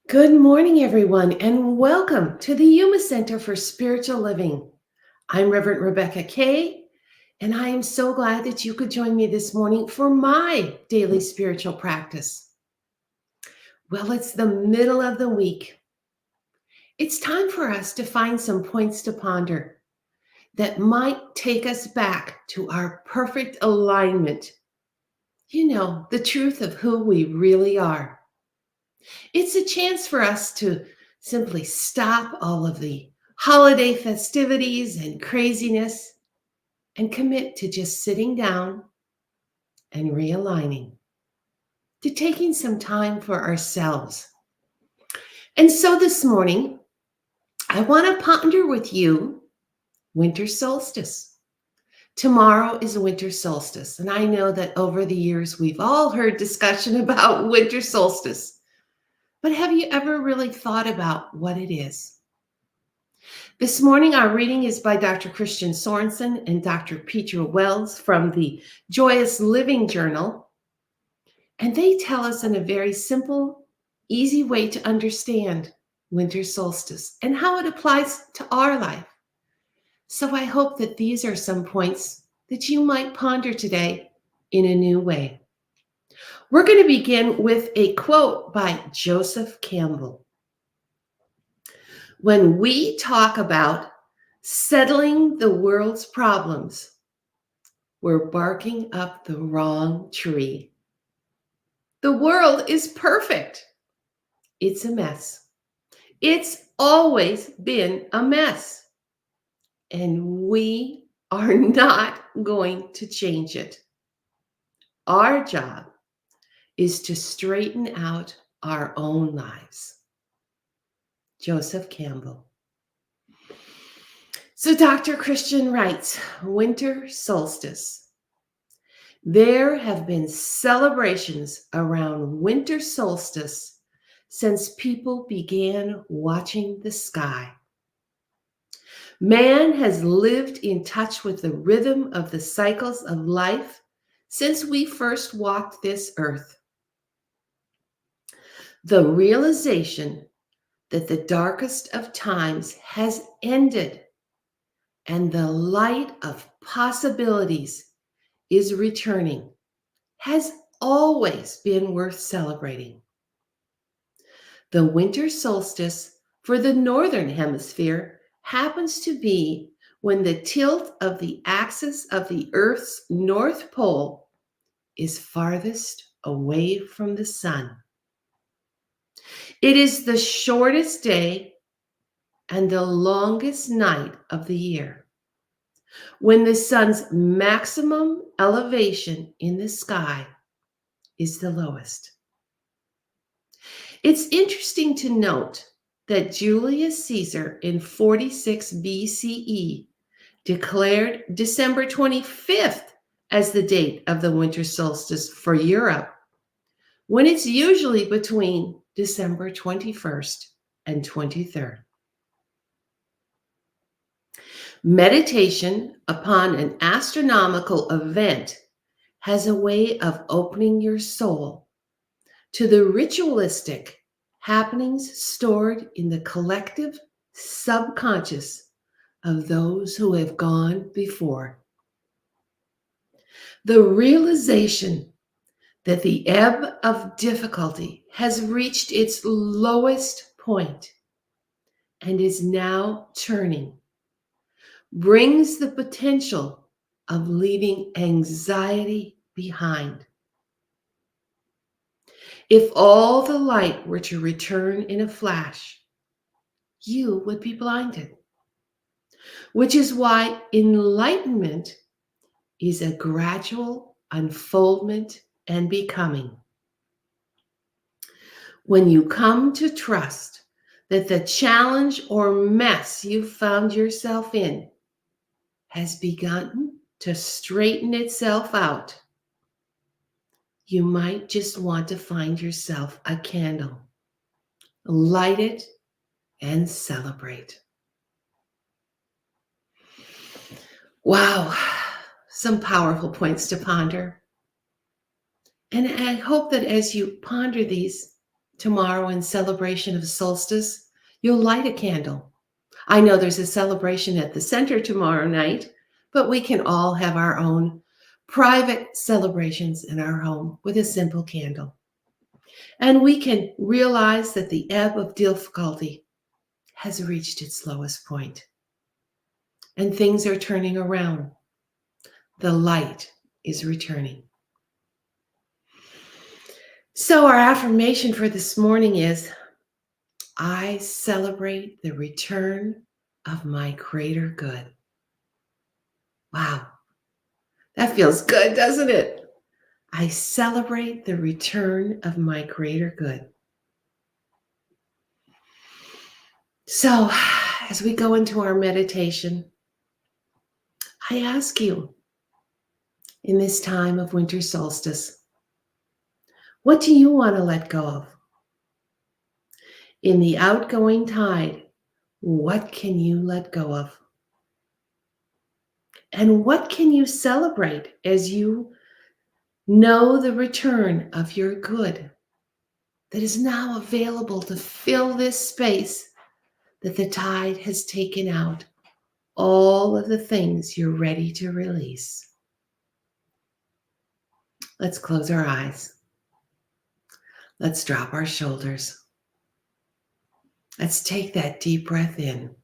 Good morning, everyone, and welcome to the Yuma Center for Spiritual Living. I'm Reverend Rebecca Kay, and I am so glad that you could join me this morning for my daily spiritual practice. Well, it's the middle of the week. It's time for us to find some points to ponder that might take us back to our perfect alignment. The truth of who we really are. It's a chance for us to simply stop all of the holiday festivities and craziness and commit to just sitting down and realigning, to taking some time for ourselves. And so this morning, I want to ponder with you winter solstice. Tomorrow is winter solstice, and I know that over the years we've all heard discussion about winter solstice. But have you ever really thought about what it is? This morning, our reading is by Dr. Christian Sorensen and Dr. Peter Wells from the Joyous Living Journal. And they tell us in a very simple, easy way to understand winter solstice and how it applies to our life. So I hope that these are some points that you might ponder today in a new way. We're going to begin with a quote by Joseph Campbell. When we talk about settling the world's problems, we're barking up the wrong tree. The world is perfect. It's a mess. It's always been a mess. And we are not going to change it. Our job is to straighten out our own lives. Joseph Campbell. So Dr. Christian writes, winter solstice. There have been celebrations around winter solstice since people began watching the sky. Man has lived in touch with the rhythm of the cycles of life since we first walked this earth. The realization that the darkest of times has ended and the light of possibilities is returning has always been worth celebrating. The winter solstice for the northern hemisphere happens to be when the tilt of the axis of the Earth's north pole is farthest away from the sun. It is the shortest day and the longest night of the year, when the sun's maximum elevation in the sky is the lowest. It's interesting to note that Julius Caesar in 46 BCE declared December 25th as the date of the winter solstice for Europe, when it's usually between December 21st and 23rd. Meditation upon an astronomical event has a way of opening your soul to the ritualistic happenings stored in the collective subconscious of those who have gone before. The realization that the ebb of difficulty has reached its lowest point and is now turning brings the potential of leaving anxiety behind. If all the light were to return in a flash, you would be blinded, which is why enlightenment is a gradual unfoldment and becoming. When you come to trust that the challenge or mess you found yourself in has begun to straighten itself out, you might just want to find yourself a candle, light it, and celebrate. Wow, some powerful points to ponder. And I hope that as you ponder these, Tomorrow, in celebration of solstice, you'll light a candle. I know there's a celebration at the center tomorrow night, but we can all have our own private celebrations in our home with a simple candle. And we can realize that the ebb of difficulty has reached its lowest point and things are turning around. The light is returning. So, our affirmation for this morning is I celebrate the return of my greater good. Wow, that feels good, doesn't it? I celebrate the return of my greater good. So, as we go into our meditation, I ask you in this time of winter solstice, what do you want to let go of? In the outgoing tide, what can you let go of? And what can you celebrate as you know the return of your good that is now available to fill this space that the tide has taken out all of the things you're ready to release? Let's close our eyes. Let's drop our shoulders. Let's take that deep breath in.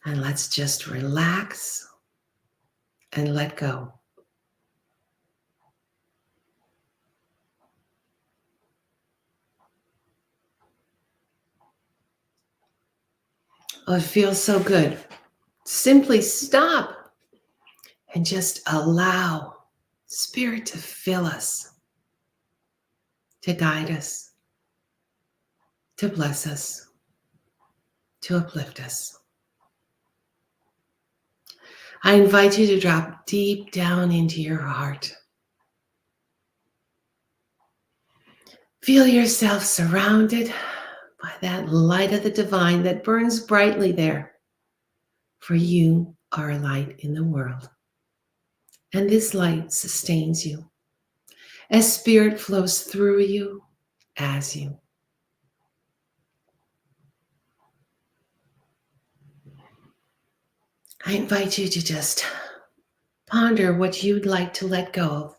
And let's just relax and let go. Oh, it feels so good. Simply stop and just allow Spirit to fill us, to guide us, to bless us, to uplift us. I invite you to drop deep down into your heart. Feel yourself surrounded by that light of the divine that burns brightly there. For you are a light in the world. And this light sustains you as Spirit flows through you, as you. I invite you to just ponder what you'd like to let go of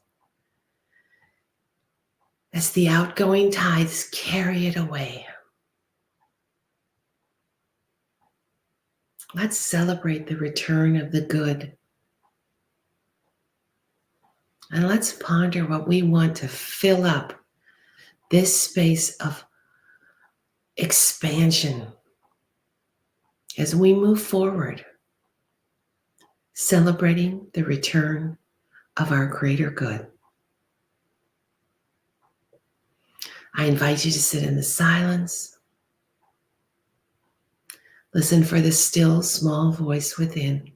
as the outgoing tides carry it away. Let's celebrate the return of the good. And let's ponder what we want to fill up this space of expansion as we move forward, celebrating the return of our greater good. I invite you to sit in the silence. Listen for the still, small voice within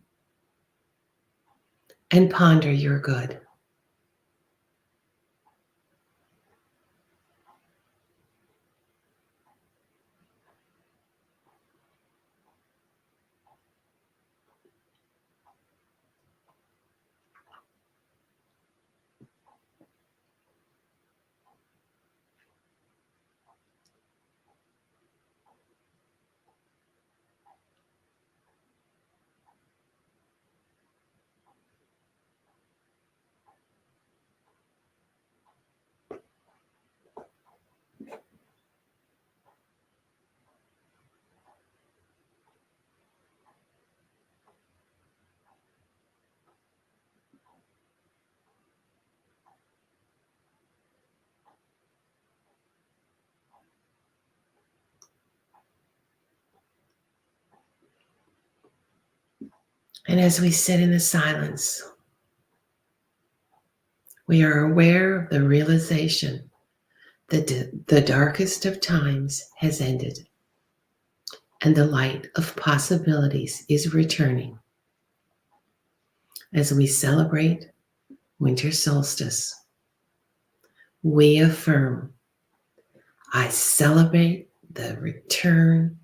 and ponder your good. And as we sit in the silence, we are aware of the realization that the darkest of times has ended and the light of possibilities is returning. As we celebrate winter solstice, we affirm, I celebrate the return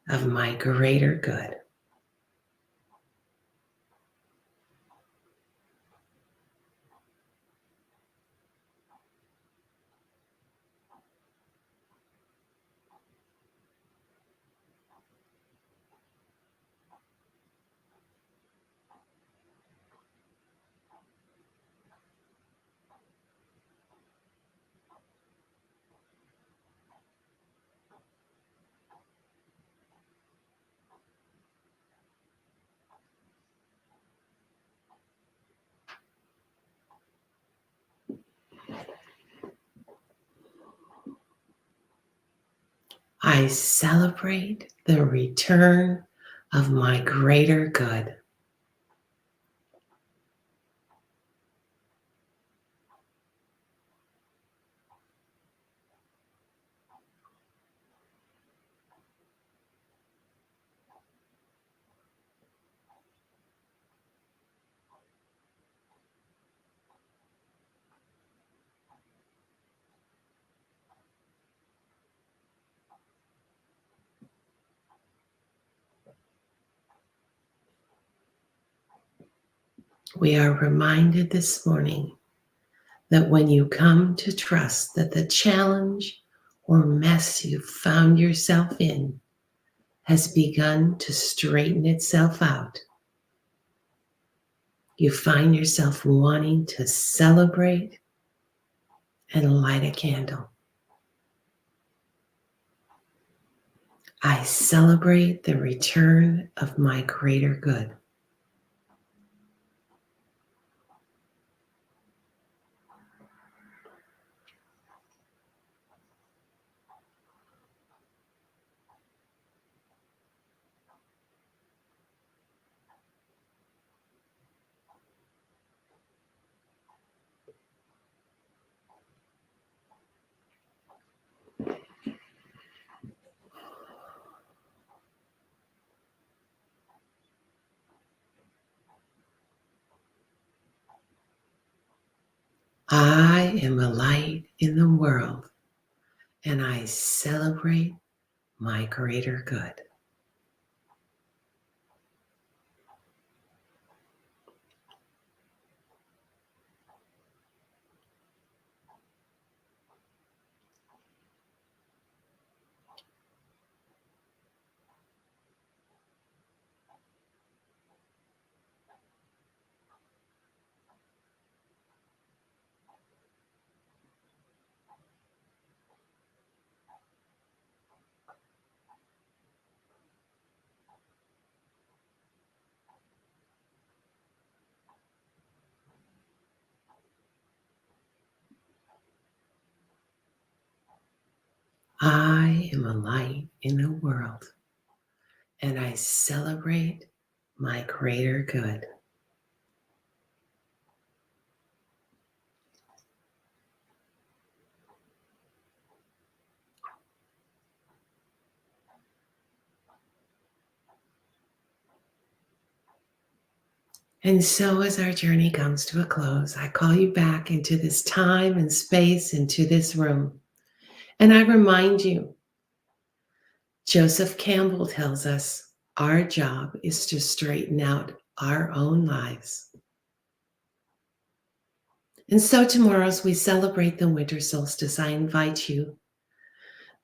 of my greater good. I celebrate the return of my greater good. We are reminded this morning that when you come to trust that the challenge or mess you found yourself in has begun to straighten itself out, you find yourself wanting to celebrate and light a candle. I celebrate the return of my greater good. I am a light in the world, and I celebrate my greater good. I am a light in the world, and I celebrate my greater good. And so, as our journey comes to a close, I call you back into this time and space, into this room. And I remind you, Joseph Campbell tells us our job is to straighten out our own lives. And so, tomorrow, as we celebrate the winter solstice, I invite you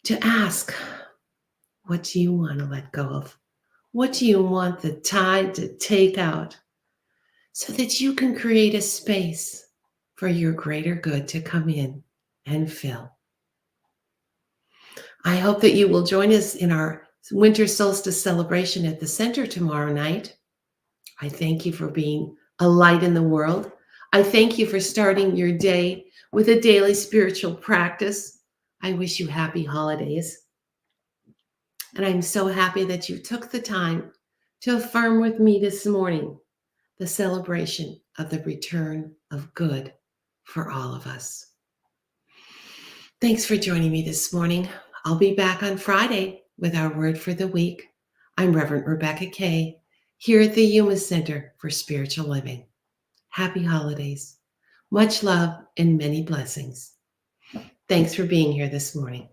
to ask, what do you want to let go of? What do you want the tide to take out so that you can create a space for your greater good to come in and fill? I hope that you will join us in our winter solstice celebration at the center tomorrow night. I thank you for being a light in the world. I thank you for starting your day with a daily spiritual practice. I wish you happy holidays. And I'm so happy that you took the time to affirm with me this morning the celebration of the return of good for all of us. Thanks for joining me this morning. I'll be back on Friday with our word for the week. I'm Reverend Rebecca Kay, here at the Yuma Center for Spiritual Living. Happy holidays. Much love and many blessings. Thanks for being here this morning.